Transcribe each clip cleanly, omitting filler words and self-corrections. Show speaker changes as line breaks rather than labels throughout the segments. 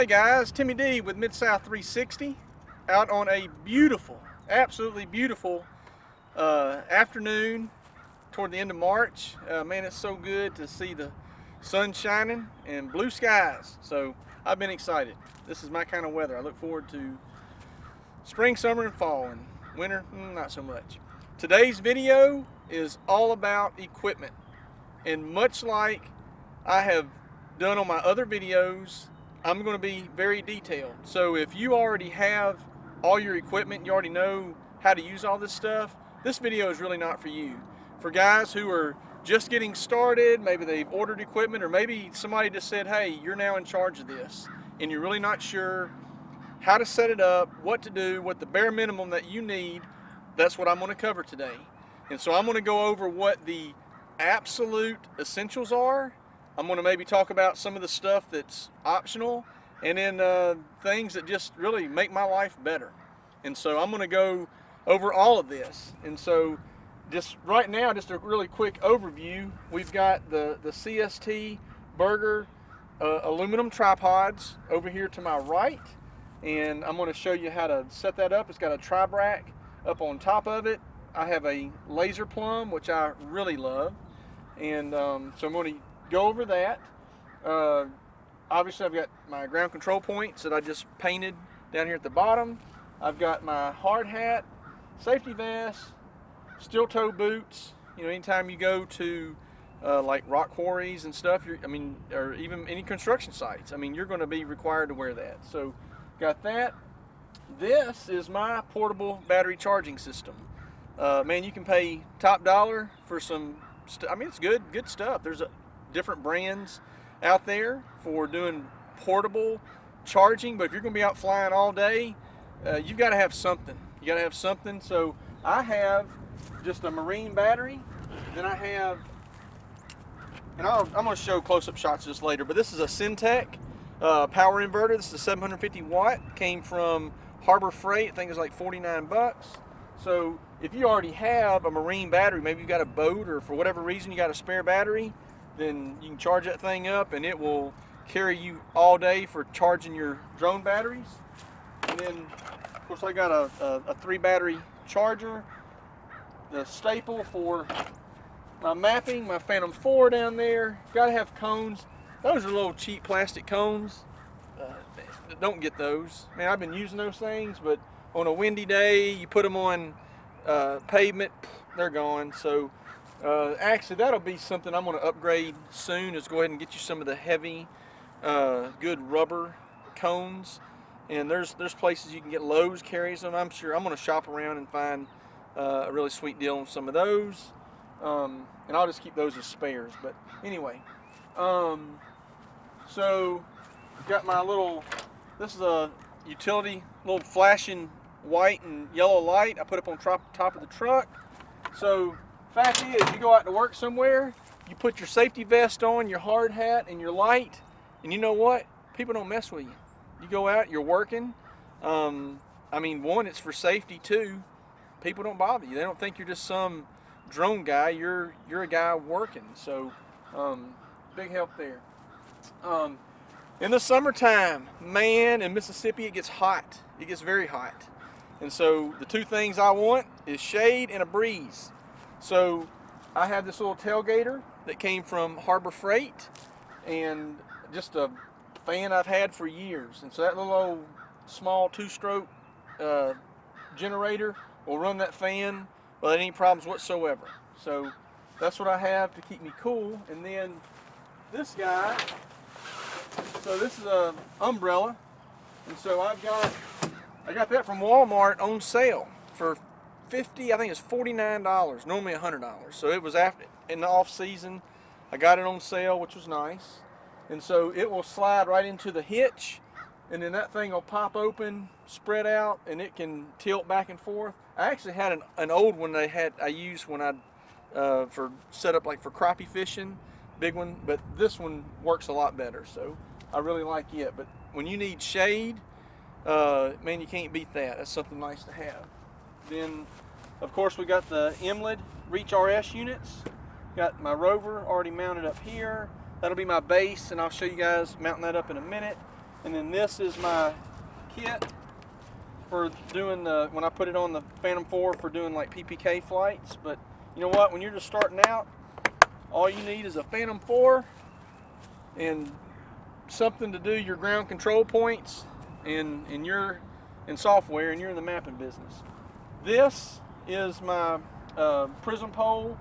Hey guys, Timmy D with Mid-South 360 out on a beautiful, absolutely beautiful afternoon toward the end of March. Man, it's so good to see the sun shining and blue skies. So I've been excited. This is my kind of weather. I look forward to spring, summer, and fall, and winter, not so much. Today's video is all about equipment, and much like I have done on my other videos, I'm going to be very detailed. So if you already have all your equipment, you already know how to use all this stuff, this video is really not for you. For guys who are just getting started, maybe they've ordered equipment, or maybe somebody just said, hey, you're now in charge of this, and you're really not sure how to set it up, what to do, what the bare minimum that you need, that's what I'm going to cover today. And so I'm going to go over what the absolute essentials are. I'm going to maybe talk about some of the stuff that's optional, and then things that just really make my life better. And so I'm going to go over all of this. And so just right now, just a really quick overview. We've got the CST Burger aluminum tripods over here to my right, and I'm going to show you how to set that up. It's got a Tribrach up on top of it. I have a laser plumb, which I really love, and so I'm going to go over that. Obviously I've got my ground control points that I just painted down here at the bottom. I've got my hard hat, safety vest, steel toe boots. You know, anytime you go to like rock quarries and stuff, or even any construction sites, you're going to be required to wear that. So got that. This is my portable battery charging system. Man, you can pay top dollar for some it's good stuff. There's different brands out there for doing portable charging, but if you're going to be out flying all day, you've got to have something. You got to have something. So I have just a marine battery. Then I have, and I'm going to show close-up shots of this later, but this is a Syntec power inverter. This is a 750 watt. Came from Harbor Freight. I think it's like 49 bucks. So if you already have a marine battery, maybe you've got a boat, or for whatever reason you got a spare battery, then you can charge that thing up and it will carry you all day for charging your drone batteries. And then of course I got a 3 battery charger, the staple for my mapping, my Phantom 4 down there. Got to have cones. Those are little cheap plastic cones. Don't get those. Man, I've been using those things, but on a windy day you put them on pavement, they're gone. So actually that'll be something I'm going to upgrade soon, is go ahead and get you some of the heavy good rubber cones. And there's places you can get. Lowe's carries them. I'm sure I'm going to shop around and find a really sweet deal on some of those, and I'll just keep those as spares. But anyway, so got my little, this is a utility little flashing white and yellow light I put up on top of the truck. So fact is, you go out to work somewhere, you put your safety vest on, your hard hat, and your light, and you know what? People don't mess with you. You go out, you're working. One, it's for safety. Two, people don't bother you. They don't think you're just some drone guy. You're a guy working. So big help there. In the summertime, man, in Mississippi it gets hot. It gets very hot. And so the two things I want is shade and a breeze. So I have this little tailgater that came from Harbor Freight, and just a fan I've had for years. And so that little old small 2-stroke generator will run that fan without any problems whatsoever. So that's what I have to keep me cool. And then this guy, so this is a umbrella, and so I got that from Walmart on sale for I think it's $49, normally $100. So it was in the off season. I got it on sale, which was nice. And so it will slide right into the hitch, and then that thing will pop open, spread out, and it can tilt back and forth. I actually had an old one I used when I for set up like for crappie fishing, big one, but this one works a lot better. So I really like it. But when you need shade, man, you can't beat that. That's something nice to have. Then of course we got the MLID Reach RS units. Got my rover already mounted up here. That'll be my base, and I'll show you guys mounting that up in a minute. And then this is my kit for doing the, when I put it on the Phantom 4 for doing like PPK flights. But you know what, when you're just starting out, all you need is a Phantom 4 and something to do your ground control points and you're in software and you're in the mapping business. This is my Prism pole.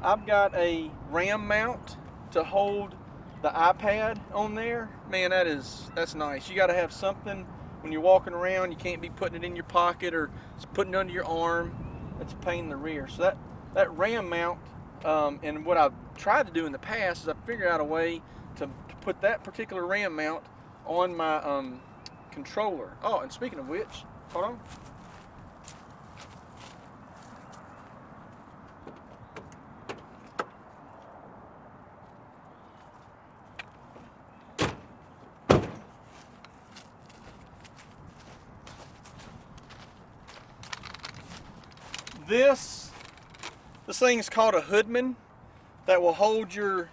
I've got a RAM mount to hold the iPad on there. Man, that's nice. You got to have something when you're walking around. You can't be putting it in your pocket or putting it under your arm. That's a pain in the rear. So that RAM mount, and what I've tried to do in the past is I figured out a way to put that particular RAM mount on my controller. Oh, and speaking of which, hold on. This thing is called a Hoodman that will hold your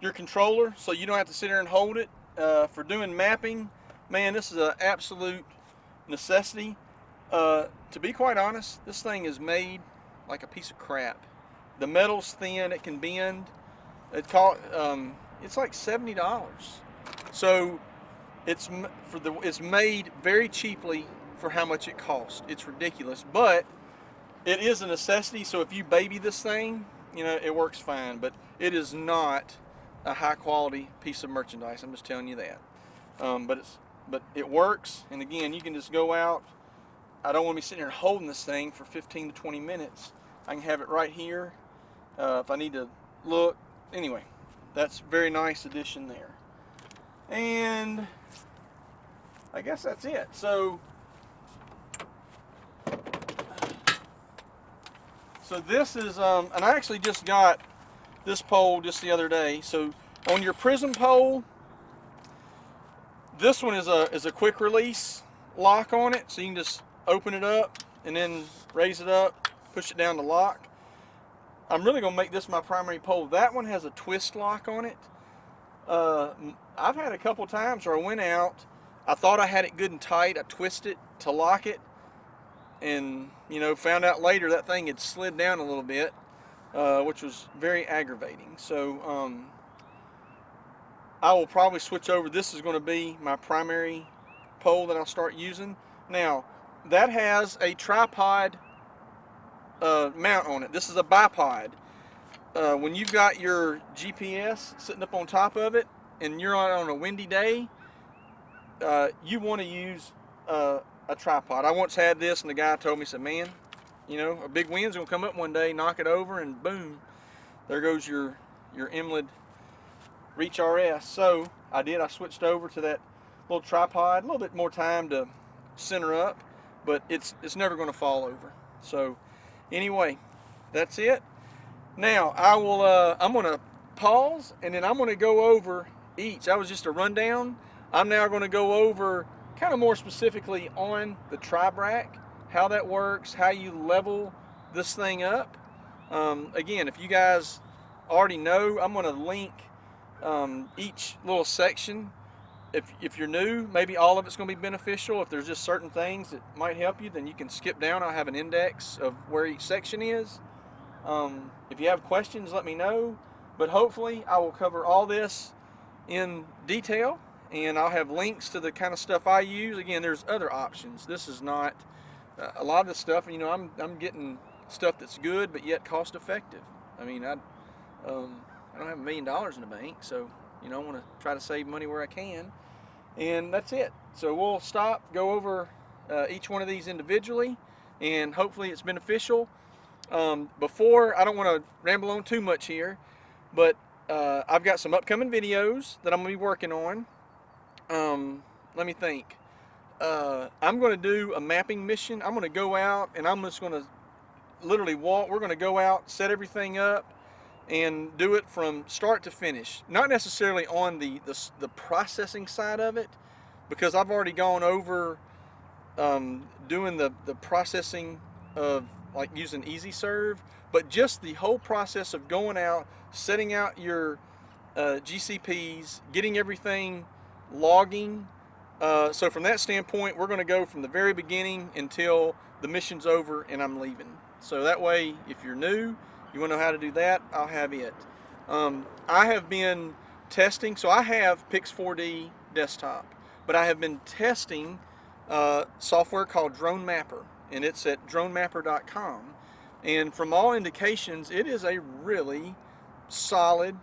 controller, so you don't have to sit there and hold it. For doing mapping, man, this is an absolute necessity. To be quite honest, this thing is made like a piece of crap. The metal's thin, it can bend. It's like $70. So it's made very cheaply for how much it costs. It's ridiculous, but it is a necessity. So if you baby this thing, you know, it works fine, but it is not a high quality piece of merchandise. I'm just telling you that. But it works, and again, you can just go out. I don't want to be sitting here holding this thing for 15 to 20 minutes. I can have it right here if I need to look. Anyway, that's a very nice addition there. And I guess that's it. So this is, and I actually just got this pole just the other day. So on your Prism pole, this one is a quick release lock on it. So you can just open it up and then raise it up, push it down to lock. I'm really gonna make this my primary pole. That one has a twist lock on it. I've had a couple times where I went out, I thought I had it good and tight, I twisted it to lock it, and you know, found out later that thing had slid down a little bit, which was very aggravating. So I will probably switch over. This is going to be my primary pole that I'll start using. Now that has a tripod mount on it. This is a bipod. When you've got your GPS sitting up on top of it and you're on a windy day, you want to use a tripod. I once had this, and the guy told me, said, man, you know, a big wind's gonna come up one day, knock it over, and boom, there goes your Emlid Reach RS. So I switched over to that little tripod. A little bit more time to center up, but it's never going to fall over. So anyway, that's it. Now I'm going to pause, and then I'm going to go over each. That was just a rundown. I'm now going to go over kind of more specifically on the Tribrach, how that works, how you level this thing up. Again, if you guys already know, I'm going to link each little section. If you're new, maybe all of it's going to be beneficial. If there's just certain things that might help you, then you can skip down. I'll have an index of where each section is. If you have questions, let me know. But hopefully I will cover all this in detail, and I'll have links to the kind of stuff I use. Again, there's other options. This is not a lot of the stuff. You know, I'm getting stuff that's good but yet cost effective. I mean, I don't have $1 million in the bank, so you know, I want to try to save money where I can, and that's it. So we'll stop, go over each one of these individually, and hopefully it's beneficial. Before, I don't want to ramble on too much here, but I've got some upcoming videos that I'm going to be working on. Let me think. I'm going to do a mapping mission. I'm going to go out and I'm just going to literally walk. We're going to go out, set everything up, and do it from start to finish. Not necessarily on the processing side of it, because I've already gone over doing the processing of like using EasyServe, but just the whole process of going out, setting out your GCPs, getting everything, logging, So from that standpoint, we're going to go from the very beginning until the mission's over and I'm leaving. So that way, if you're new, you want to know how to do that, I'll have it. I have been testing, so I have Pix 4D desktop, but I have been testing software called Drone Mapper, and it's at dronemapper.com. And from all indications, it is a really solid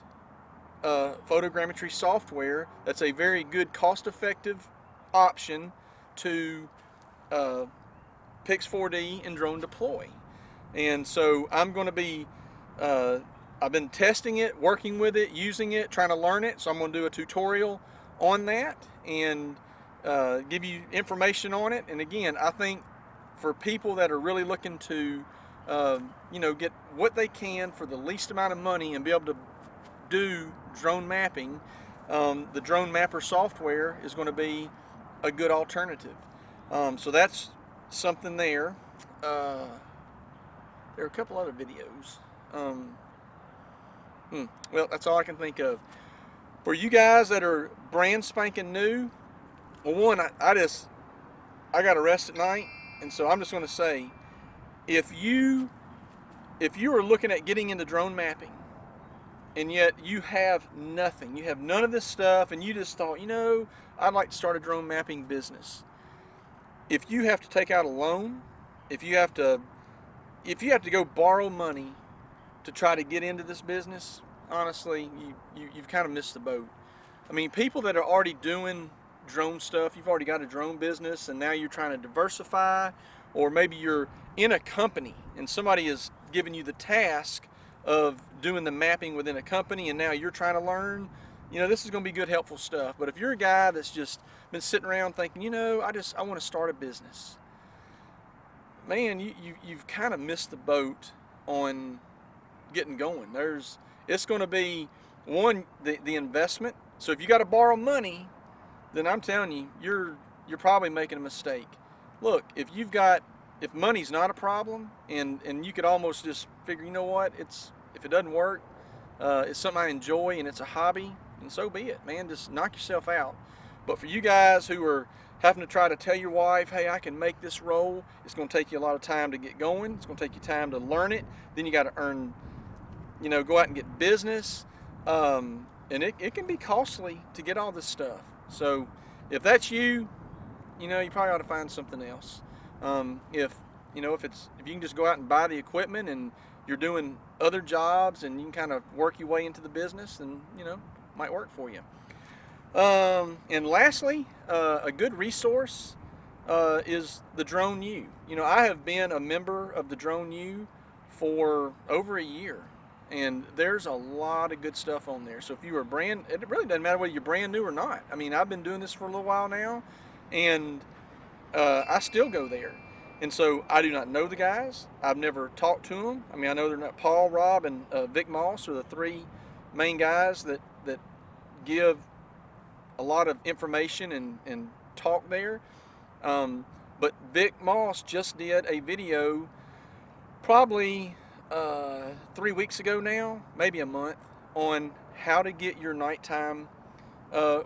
photogrammetry software that's a very good cost-effective option to Pix 4D and drone deploy. And so I'm going to be I've been testing it, working with it, using it, trying to learn it. So I'm going to do a tutorial on that and give you information on it. And again, I think for people that are really looking to you know, get what they can for the least amount of money and be able to do drone mapping, the Drone Mapper software is going to be a good alternative. So that's something there. There are a couple other videos. Well, that's all I can think of. For you guys that are brand spanking new, well, one, I got a rest at night, and so I'm just going to say, if you are looking at getting into drone mapping, and yet you have nothing, you have none of this stuff, and you just thought, you know, I'd like to start a drone mapping business. If you have to take out a loan, if you have to go borrow money to try to get into this business, honestly, you've kind of missed the boat. I mean, people that are already doing drone stuff, you've already got a drone business, and now you're trying to diversify, or maybe you're in a company and somebody is giving you the task of doing the mapping within a company, and now you're trying to learn. You know, this is going to be good, helpful stuff. But if you're a guy that's just been sitting around thinking, you know, I want to start a business, man, you've kind of missed the boat on getting going. It's going to be, one, the investment. So if you got to borrow money, then I'm telling you, you're probably making a mistake. Look, if money's not a problem, and you could almost just figure, you know what, if it doesn't work, it's something I enjoy and it's a hobby, and so be it, man. Just knock yourself out. But for you guys who are having to try to tell your wife, hey, I can make this roll, it's going to take you a lot of time to get going. It's going to take you time to learn it. Then you got to earn, you know, go out and get business. And it can be costly to get all this stuff. So if that's you, you know, you probably ought to find something else. If you can just go out and buy the equipment and you're doing other jobs and you can kind of work your way into the business, then, you know, might work for you. And lastly, a good resource is the Drone U. You know, I have been a member of the Drone U for over a year, and there's a lot of good stuff on there. So if you are it really doesn't matter whether you're brand new or not. I mean, I've been doing this for a little while now, and I still go there. And so I do not know the guys. I've never talked to them. I mean, I know they're not. Paul, Rob, and Vic Moss are the three main guys that give a lot of information and talk there. But Vic Moss just did a video probably 3 weeks ago now, maybe a month, on how to get your nighttime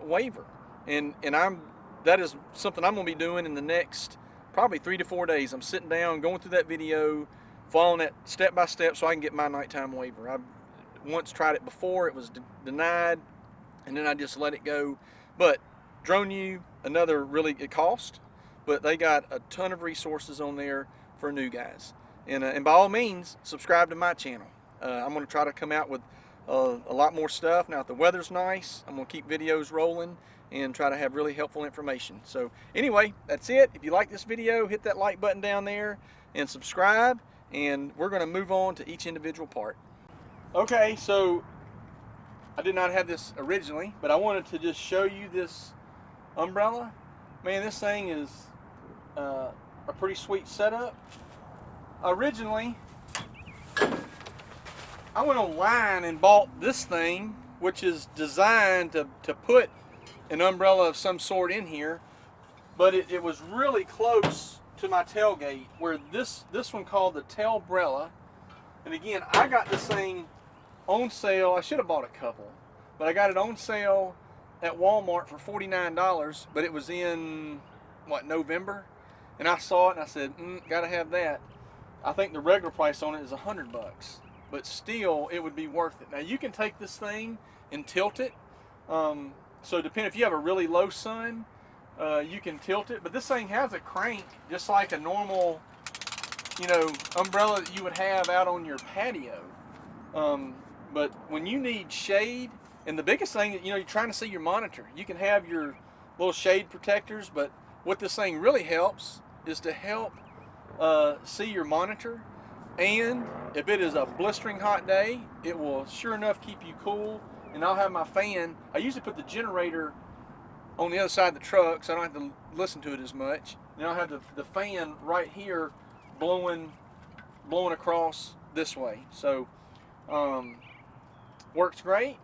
waiver. And that is something I'm going to be doing in the next probably 3 to 4 days. I'm sitting down, going through that video, following that step by step so I can get my nighttime waiver. I've once tried it before, it was denied, and then I just let it go. But Drone U, another really, it cost, but they got a ton of resources on there for new guys. And by all means, subscribe to my channel. I'm going to try to come out with a lot more stuff. Now, if the weather's nice, I'm going to keep videos rolling and try to have really helpful information. So anyway, that's it. If you like this video, hit that like button down there and subscribe, and we're going to move on to each individual part. Okay, so I did not have this originally, but I wanted to just show you this umbrella. Man, this thing is a pretty sweet setup. Originally, I went online and bought this thing, which is designed to put an umbrella of some sort in here, but it was really close to my tailgate, where this one called the Tailbrella. And again, I got this thing on sale. I should have bought a couple, but I got it on sale at Walmart for $49, but it was in, what, November? And I saw it and I said, gotta have that. I think the regular price on it is $100, but still it would be worth it. Now you can take this thing and tilt it. So depending if you have a really low sun, you can tilt it, but this thing has a crank just like a normal, you know, umbrella that you would have out on your patio. But when you need shade, and the biggest thing, you know, you're trying to see your monitor, you can have your little shade protectors, but what this thing really helps is to help see your monitor. And if it is a blistering hot day, it will sure enough keep you cool. And I'll have my fan. I usually put the generator on the other side of the truck so I don't have to listen to it as much. And I'll have the fan right here blowing across this way. So works great.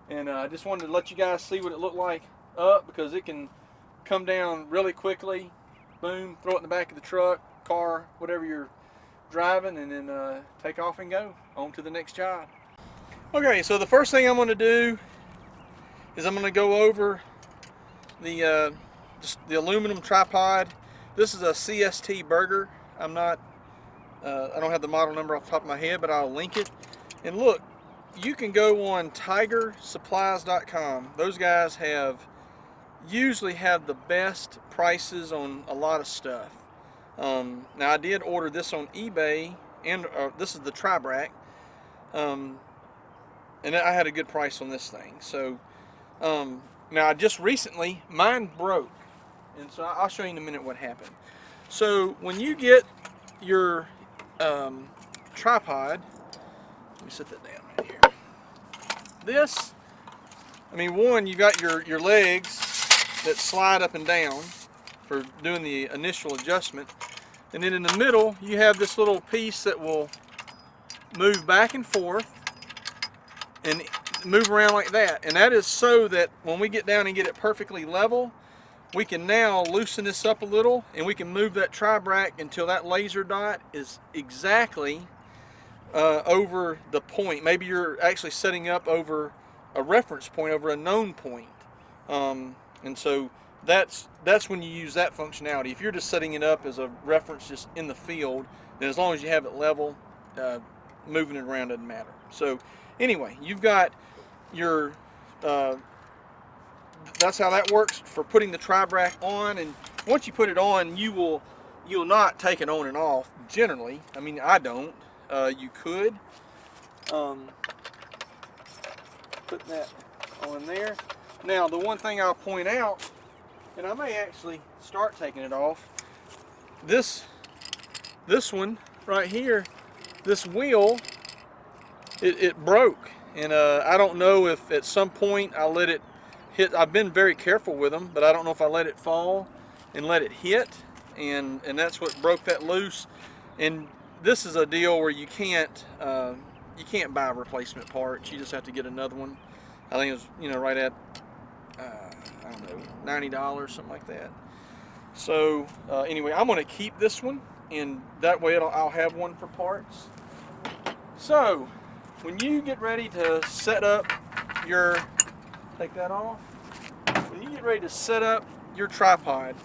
And I just wanted to let you guys see what it looked like up, because it can come down really quickly. Boom, throw it in the back of the truck, car, whatever you're driving, and then take off and go on to the next job. Okay, so the first thing I'm going to do is I'm going to go over the aluminum tripod. This is a CST Burger. I don't have the model number off the top of my head, but I'll link it. And look, you can go on tigersupplies.com. Those guys usually have the best prices on a lot of stuff. Now I did order this on eBay, and this is the Tribrach, and I had a good price on this thing. So now I just recently, mine broke, and so I'll show you in a minute what happened. So when you get your tripod, let me set that down right here. This, I mean, one, you got your legs that slide up and down for doing the initial adjustment, and then in the middle you have this little piece that will move back and forth and move around like that, and that is so that when we get down and get it perfectly level, we can now loosen this up a little, and we can move that Tribrach until that laser dot is exactly over the point. Maybe you're actually setting up over a reference point, over a known point, and so that's when you use that functionality. If you're just setting it up as a reference just in the field, then as long as you have it level, moving it around doesn't matter. So anyway, you've got your that's how that works for putting the Tribrach on. And once you put it on, you'll not take it on and off generally. I mean, I don't. You could put that on there. Now the one thing I'll point out, and I may actually start taking it off, this one right here, this wheel, it broke, and I don't know if at some point I let it hit. I've been very careful with them, but I don't know if I let it fall and let it hit, and that's what broke that loose. And this is a deal where you can't buy replacement parts. You just have to get another one. I think it was, you know, right at I don't know, $90, something like that. So anyway, I'm going to keep this one, and that way I'll have one for parts. So when you get ready to set up your, take that off. When you get ready to set up your tripod,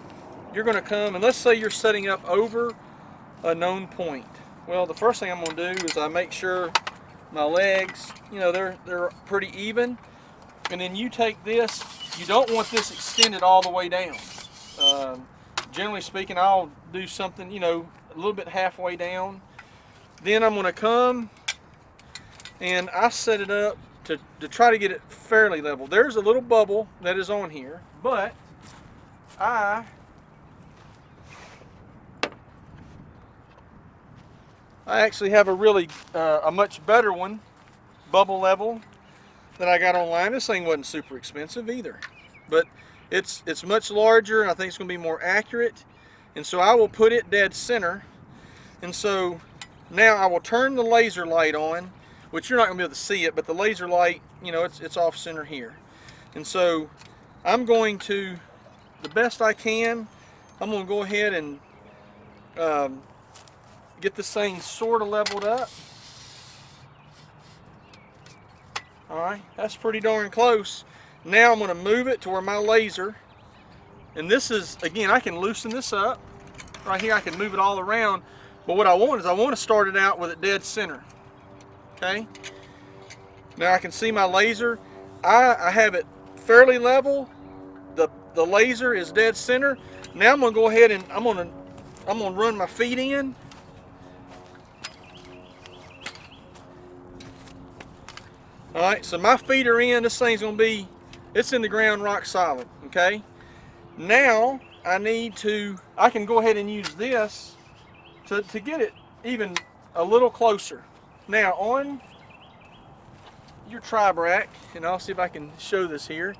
you're going to come, and let's say you're setting up over a known point. Well, the first thing I'm going to do is I make sure my legs, you know, they're pretty even. And then you take this, you don't want this extended all the way down. Generally speaking, I'll do something, you know, a little bit halfway down. Then I'm going to come and I set it up to try to get it fairly level. There's a little bubble that is on here, but I actually have a much better one, bubble level, that I got online. This thing wasn't super expensive either, but it's much larger, and I think it's going to be more accurate. And so I will put it dead center. And so now I will turn the laser light on, which you're not going to be able to see it, but the laser light, you know, it's off center here. And so I'm going to, the best I can, I'm going to go ahead and get this thing sort of leveled up. Alright, that's pretty darn close. Now I'm going to move it to where my laser, and this is, again, I can loosen this up. Right here I can move it all around, but what I want is I want to start it out with it dead center. Okay? Now I can see my laser. I have it fairly level. The laser is dead center. Now I'm going to go ahead and I'm going to run my feet in. All right, so my feet are in. This thing's going to be, it's in the ground rock solid, okay? Now I can go ahead and use this to get it even a little closer. Now on your Tribrach, and I'll see if I can show this here,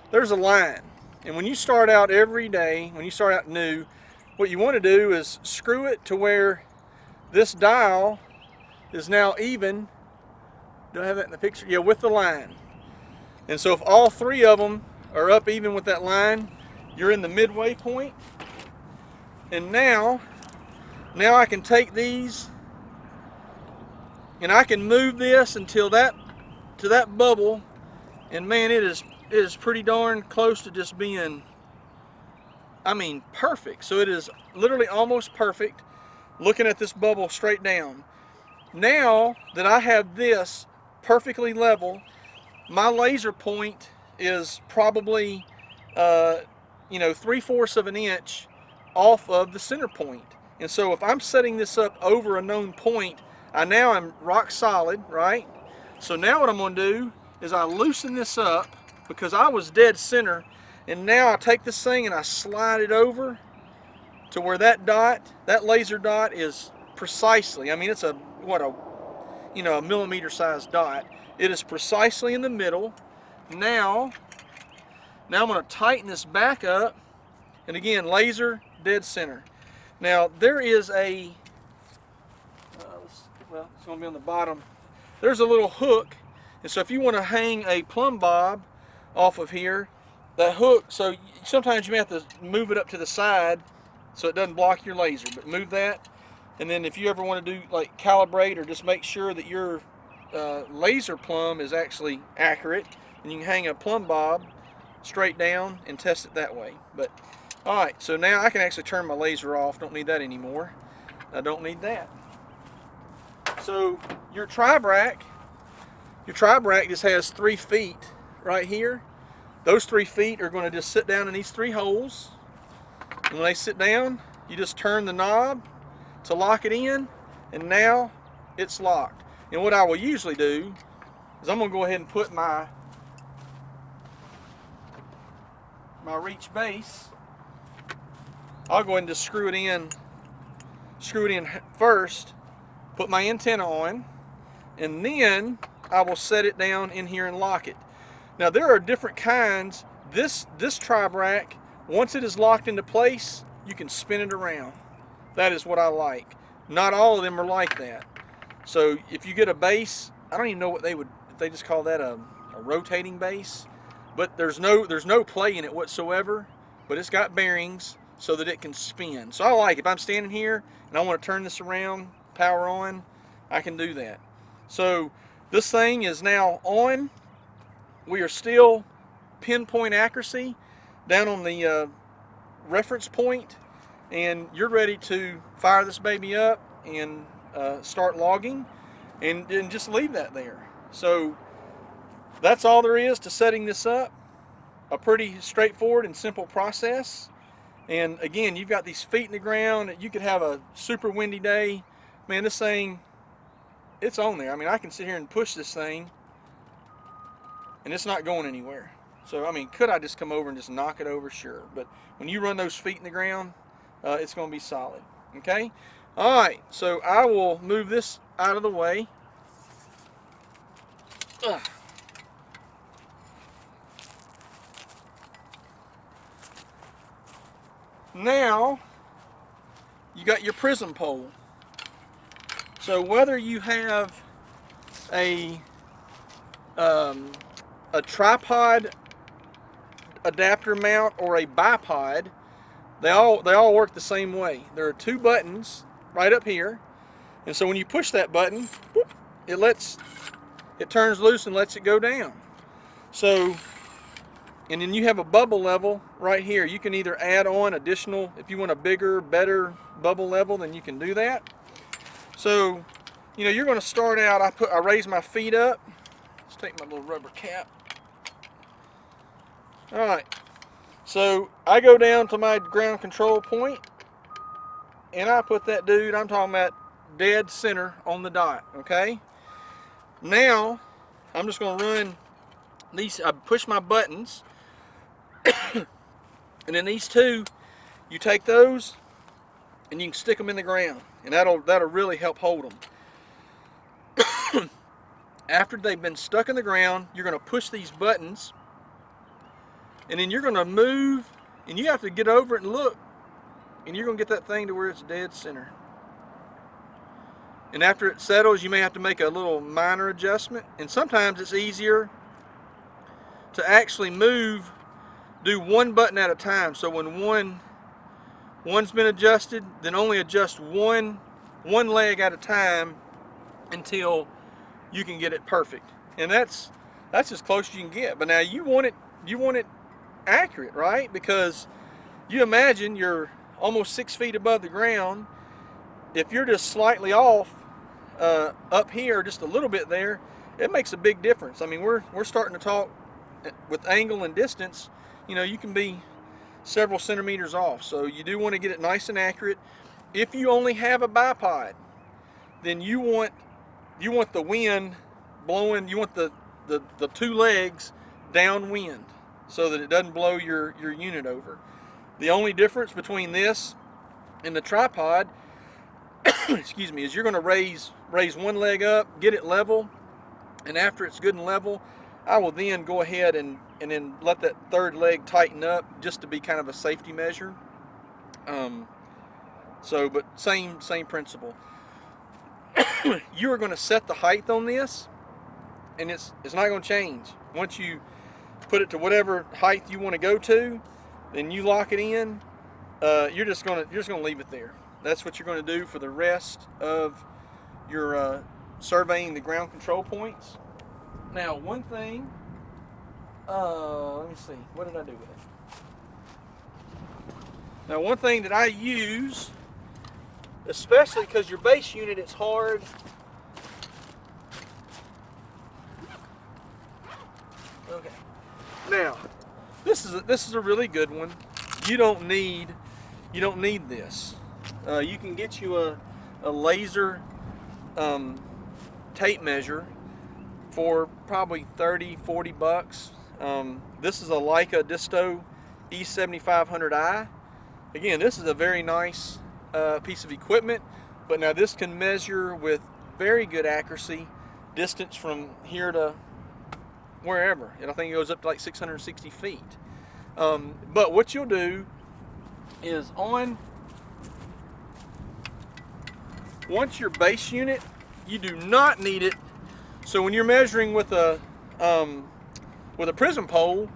there's a line. And when you start out every day, when you start out new, what you want to do is screw it to where this dial is now even. Do I have that in the picture? Yeah, with the line. And so if all three of them are up even with that line, you're in the midway point. And now I can take these and I can move this until to that bubble, and man, it is pretty darn close to just being, I mean, perfect. So it is literally almost perfect, looking at this bubble straight down. Now that I have this perfectly level, my laser point is probably 3/4 of an inch off of the center point. And so if I'm setting this up over a known point, now I'm rock solid, right? So now what I'm going to do is I loosen this up because I was dead center, and now I take this thing and I slide it over to where that laser dot is precisely, I mean, it's a millimeter sized dot. It is precisely in the middle. Now I'm going to tighten this back up, and again, laser dead center. Now there is a, it's going to be on the bottom. There's a little hook, and so if you want to hang a plumb bob off of here, that hook, so sometimes you may have to move it up to the side so it doesn't block your laser, but move that. And then if you ever want to do like calibrate or just make sure that your laser plumb is actually accurate, and you can hang a plumb bob straight down and test it that way. But all right, so now I can actually turn my laser off. Don't need that anymore. I don't need that. So your Tribrach just has 3 feet right here. Those 3 feet are going to just sit down in these 3 holes. And when they sit down, you just turn the knob to lock it in, and now it's locked. And what I will usually do is I'm going to go ahead and put my reach base. I'll go ahead and just screw it in first, put my antenna on, and then I will set it down in here and lock it. Now there are different kinds. This Tribrach, once it is locked into place, you can spin it around. That is what I like. Not all of them are like that. So if you get a base, I don't even know what if they just call that a rotating base, but there's no play in it whatsoever, but it's got bearings so that it can spin. So I like, if I'm standing here and I want to turn this around, power on, I can do that. So this thing is now on. We are still pinpoint accuracy down on the reference point, and you're ready to fire this baby up and start logging, and just leave that there. So that's all there is to setting this up. A pretty straightforward and simple process. And again, you've got these feet in the ground. You could have a super windy day. Man, this thing, it's on there. I mean, I can sit here and push this thing and it's not going anywhere. So, I mean, could I just come over and just knock it over? Sure. But when you run those feet in the ground, it's going to be solid. Okay? All right. So I will move this out of the way. Ugh. Now, you got your Prism pole. So whether you have a tripod adapter mount or a bipod, they all work the same way. There are 2 buttons right up here, and so when you push that button, whoop, it turns loose and lets it go down. So And then you have a bubble level right here. You can either add on additional, if you want a bigger, better bubble level, then you can do that. So, you know, you're going to start out, I raise my feet up. Let's take my little rubber cap. All right. So I go down to my ground control point, and I put that dude, I'm talking about dead center on the dot, okay? Now, I'm just going to run these, I push my buttons, and then these two, you take those, and you can stick them in the ground, and that'll really help hold them. After they've been stuck in the ground, you're going to push these buttons, and then you're going to move, and you have to get over it and look, and you're going to get that thing to where it's dead center. And after it settles, you may have to make a little minor adjustment, and sometimes it's easier to actually move, do one button at a time. So when one's been adjusted, then only adjust one leg at a time until you can get it perfect. And that's as close as you can get. But now you want it accurate, right? Because you imagine you're almost 6 feet above the ground. If you're just slightly off up here, just a little bit there, it makes a big difference. I mean, we're starting to talk with angle and distance. You know, you can be several centimeters off. So you do want to get it nice and accurate. If you only have a bipod, then you want the wind blowing, you want the two legs downwind so that it doesn't blow your unit over. The only difference between this and the tripod, excuse me, is you're going to raise one leg up, get it level, and after it's good and level, I will then go ahead and then let that third leg tighten up just to be kind of a safety measure. But same principle. You are going to set the height on this, and it's not going to change. Once you put it to whatever height you want to go to, then you lock it in. You're just going to leave it there. That's what you're going to do for the rest of your surveying the ground control points. Now, one thing, let me see, what did I do with it? Now, one thing that I use, especially because your base unit, it's hard. Okay. Now, this is a really good one. You don't need this. You can get you a laser tape measure for probably 30-40 bucks. This is a Leica Disto E7500i. Again, this is a very nice piece of equipment, but now this can measure with very good accuracy distance from here to wherever, and I think it goes up to like 660 feet. But what you'll do is once your base unit, you do not need it. So when you're measuring with a Prism pole,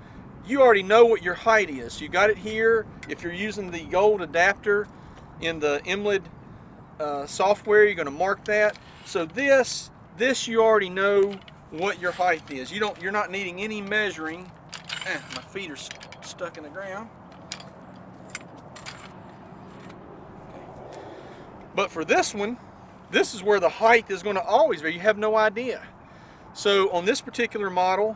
you already know what your height is. You got it here. If you're using the gold adapter in the MLID software, you're going to mark that. So this you already know what your height is. You're not needing any measuring. My feet are stuck in the ground. But for this one, this is where the height is going to always be. You have no idea. So on this particular model,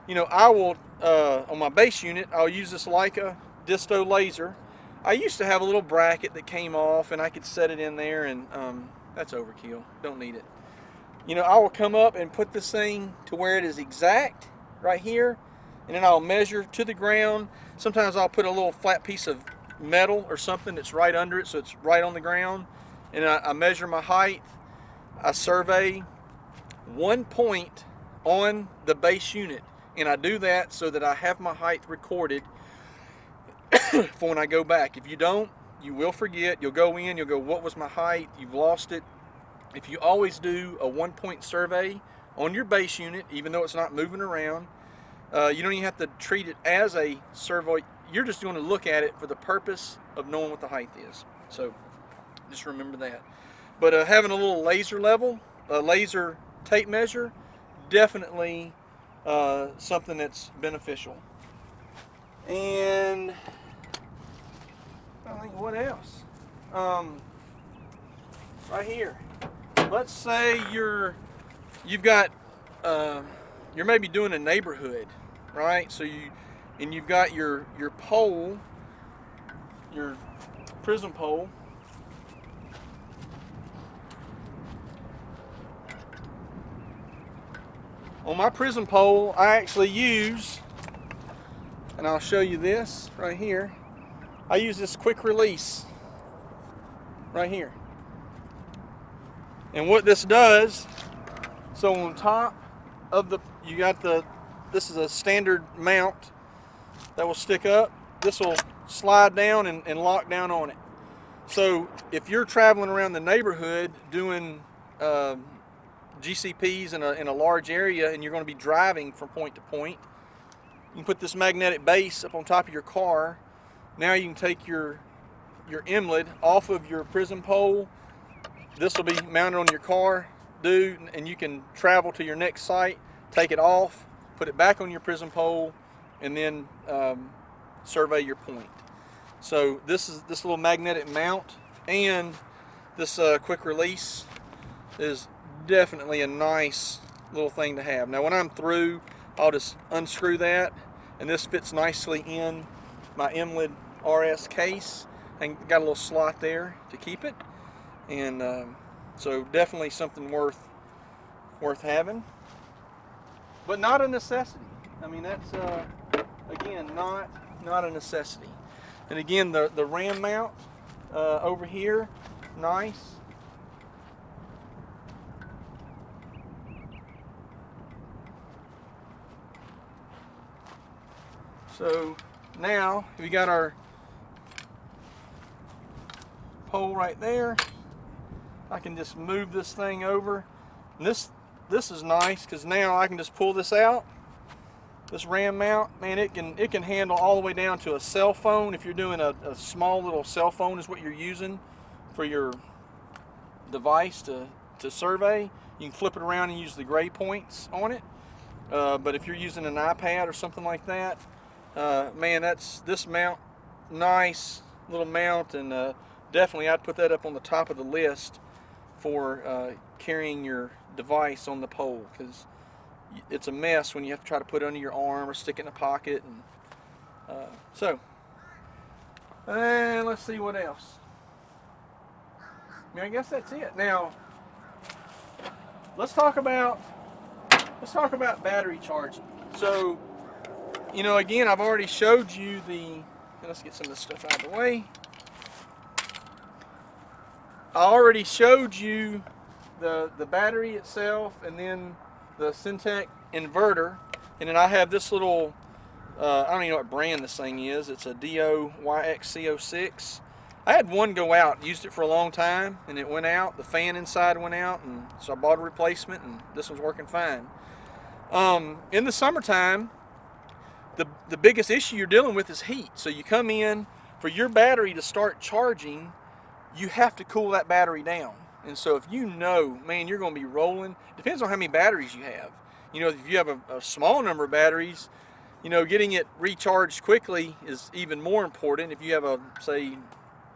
you know, I will, on my base unit, I'll use this Leica Disto laser. I used to have a little bracket that came off, and I could set it in there, and that's overkill. Don't need it. You know, I will come up and put this thing to where it is exact right here, and then I'll measure to the ground. Sometimes I'll put a little flat piece of metal or something that's right under it, so it's right on the ground, and I measure my height. I survey one point on the base unit, and I do that so that I have my height recorded for when I go back. If you don't, you will forget. You'll go in, you'll go, what was my height? You've lost it. If you always do a 1-point survey on your base unit, even though it's not moving around, you don't even have to treat it as a survey. You're just going to look at it for the purpose of knowing what the height is. So just remember that. But having a little laser level, a laser tape measure, definitely something that's beneficial. And I think what else? Right here. Let's say you're maybe doing a neighborhood, right? So you've got your pole, your Prism pole. On my Prism pole, I actually use, and I'll show you this right here, I use this quick release right here. And what this does, so on top of this is a standard mount that will stick up. This will slide down and lock down on it. So if you're traveling around the neighborhood doing GCPs in a large area and you're going to be driving from point to point, you can put this magnetic base up on top of your car. Now you can take your inlet off of your Prism pole. This will be mounted on your car, and you can travel to your next site, take it off, put it back on your Prism pole, and then survey your point. So this little magnetic mount and this quick release is definitely a nice little thing to have. Now when I'm through, I'll just unscrew that, and this fits nicely in my inlet RS case, and got a little slot there to keep it. And so definitely something worth having, but not a necessity. I mean, that's again not a necessity. And again, the ram mount over here, nice. So now we got our pole right there. I can just move this thing over. And this is nice because now I can just pull this out. This ram mount, man, it can handle all the way down to a cell phone. If you're doing a small little cell phone is what you're using for your device to survey, you can flip it around and use the gray points on it. But if you're using an iPad or something like that, man, that's this mount, nice little mount, and definitely I'd put that up on the top of the list for carrying your device on the pole, because it's a mess when you have to try to put it under your arm or stick it in a pocket. And let's see what else. I mean, I guess that's it. Now let's talk about battery charging. So, you know, again, I've already showed you let's get some of this stuff out of the way. I already showed you the battery itself, and then the Syntec inverter, and then I have this little, I don't even know what brand this thing is. It's a DO-YXC06. I had one go out, used it for a long time, and it went out. The fan inside went out, and so I bought a replacement, and this one's working fine. In the summertime, the biggest issue you're dealing with is heat. So you come in, for your battery to start charging, you have to cool that battery down. And so if you know, man, you're going to be rolling, depends on how many batteries you have. You know, if you have a small number of batteries, you know, getting it recharged quickly is even more important. If you have say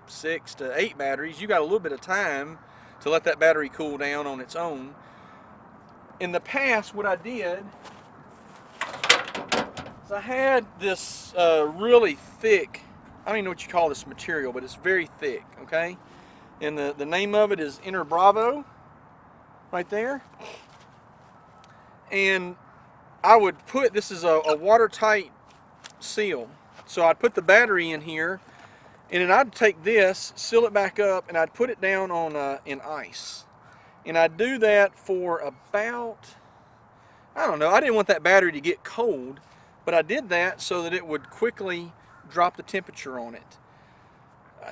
6 to 8 batteries, you got a little bit of time to let that battery cool down on its own. In the past, what I did is I had this really thick, I don't even know what you call this material, but it's very thick, okay? And the name of it is Inner Bravo, right there. And I would put, this is a watertight seal. So I'd put the battery in here, and then I'd take this, seal it back up, and I'd put it down on in ice. And I'd do that for about, I don't know, I didn't want that battery to get cold, but I did that so that it would quickly drop the temperature on it.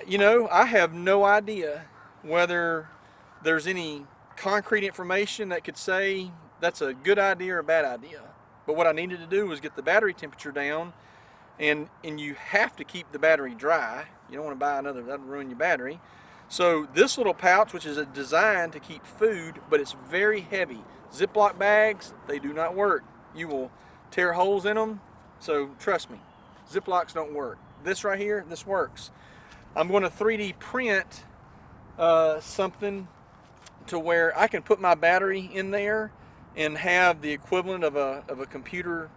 You know, I have no idea whether there's any concrete information that could say that's a good idea or a bad idea. But what I needed to do was get the battery temperature down, and you have to keep the battery dry. You don't want to buy another, that'll ruin your battery. So this little pouch, which is designed to keep food, but it's very heavy. Ziploc bags, they do not work. You will tear holes in them, so trust me. Ziplocs don't work. This right here, this works. I'm going to 3D print something to where I can put my battery in there and have the equivalent of a computer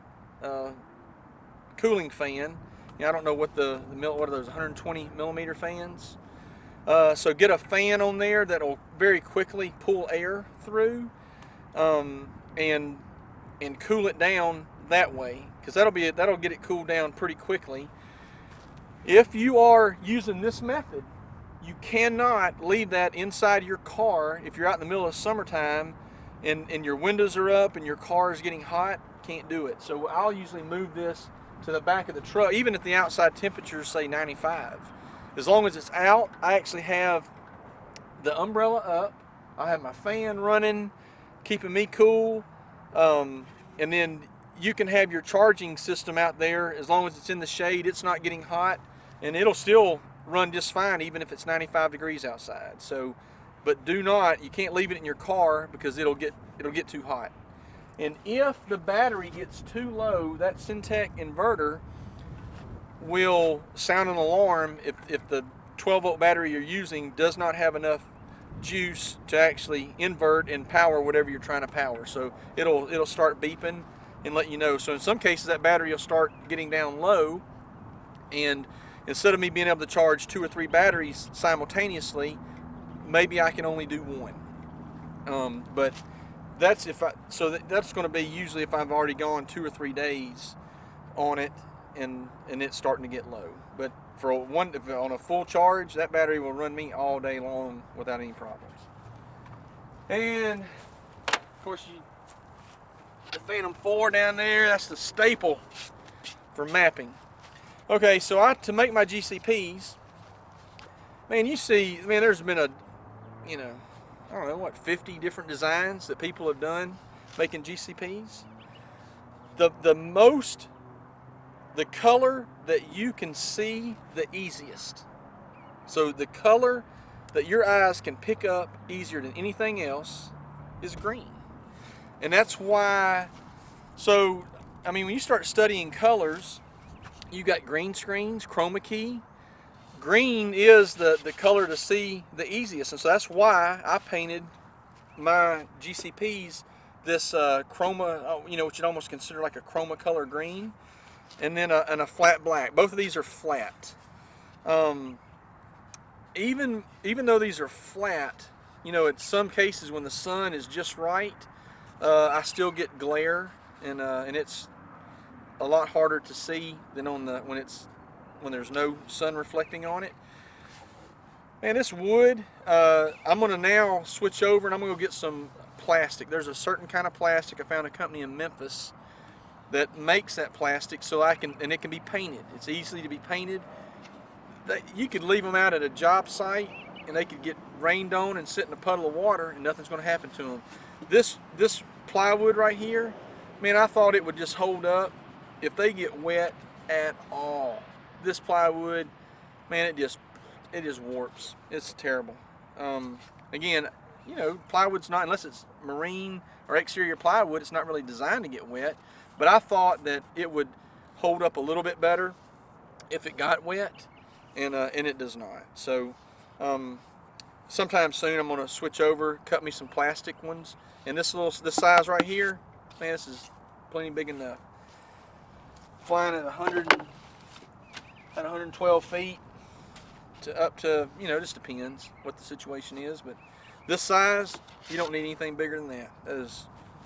cooling fan. I don't know what what are those 120 millimeter fans. So get a fan on there that'll very quickly pull air through, and cool it down that way, because that'll get it cooled down pretty quickly. If you are using this method, you cannot leave that inside your car if you're out in the middle of summertime and your windows are up and your car is getting hot. Can't do it. So I'll usually move this to the back of the truck, even if the outside temperature is say 95. As long as it's out, I actually have the umbrella up, I have my fan running, keeping me cool, and then you can have your charging system out there. As long as it's in the shade, it's not getting hot, and it'll still run just fine even if it's 95 degrees outside. So, but you can't leave it in your car because it'll get too hot. And if the battery gets too low, that Syntec inverter will sound an alarm if the 12-volt battery you're using does not have enough juice to actually invert and power whatever you're trying to power. So it'll start beeping and let you know. So in some cases that battery will start getting down low, and instead of me being able to charge 2 or 3 batteries simultaneously, maybe I can only do one. But that's that's going to be usually if I've already gone 2 or 3 days on it and it's starting to get low. But if on a full charge, that battery will run me all day long without any problems. And of course, the Phantom 4 down there, that's the staple for mapping. Okay, so to make my GCPs, man, there's been I don't know, what, 50 different designs that people have done making GCPs. The color that you can see the easiest. So the color that your eyes can pick up easier than anything else is green. And that's why, when you start studying colors, you got green screens, chroma key. Green is the color to see the easiest, and so that's why I painted my GCPs this chroma, what you'd almost consider like a chroma color green, and then a flat black. Both of these are flat. Even though these are flat, in some cases when the sun is just right, I still get glare, and it's a lot harder to see than when there's no sun reflecting on it. Man, this wood, I'm going to now switch over and I'm going to go get some plastic. There's a certain kind of plastic. I found a company in Memphis that makes that plastic and it can be painted. It's easily to be painted. You could leave them out at a job site and they could get rained on and sit in a puddle of water and nothing's going to happen to them. This plywood right here, man, I thought it would just hold up if they get wet at all. This plywood, man, it just warps. It's terrible. Again, plywood's not, unless it's marine or exterior plywood, it's not really designed to get wet. But I thought that it would hold up a little bit better if it got wet, and it does not. So sometime soon I'm going to switch over, cut me some plastic ones, and this size right here, man, this is plenty big enough. Flying at 112 feet to up to, just depends what the situation is, but this size, you don't need anything bigger than that.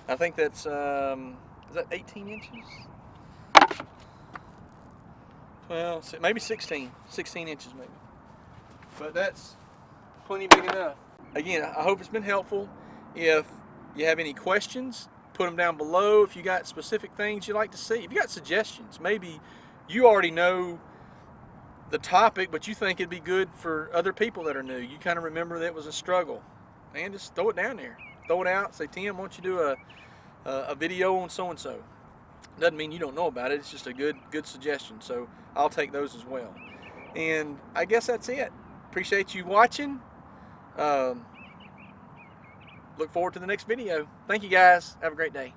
I think that's, is that 18 inches? Well, maybe 16 inches maybe. But that's plenty big enough. Again, I hope it's been helpful. If you have any questions, put them down below. If you got specific things you'd like to see, if you got suggestions, maybe you already know the topic, but you think it'd be good for other people that are new. You kind of remember that it was a struggle. Man, just throw it down there. Throw it out. Say, Tim, why don't you do a video on so-and-so. Doesn't mean you don't know about it. It's just a good suggestion. So I'll take those as well. And I guess that's it. Appreciate you watching. Look forward to the next video. Thank you guys. Have a great day.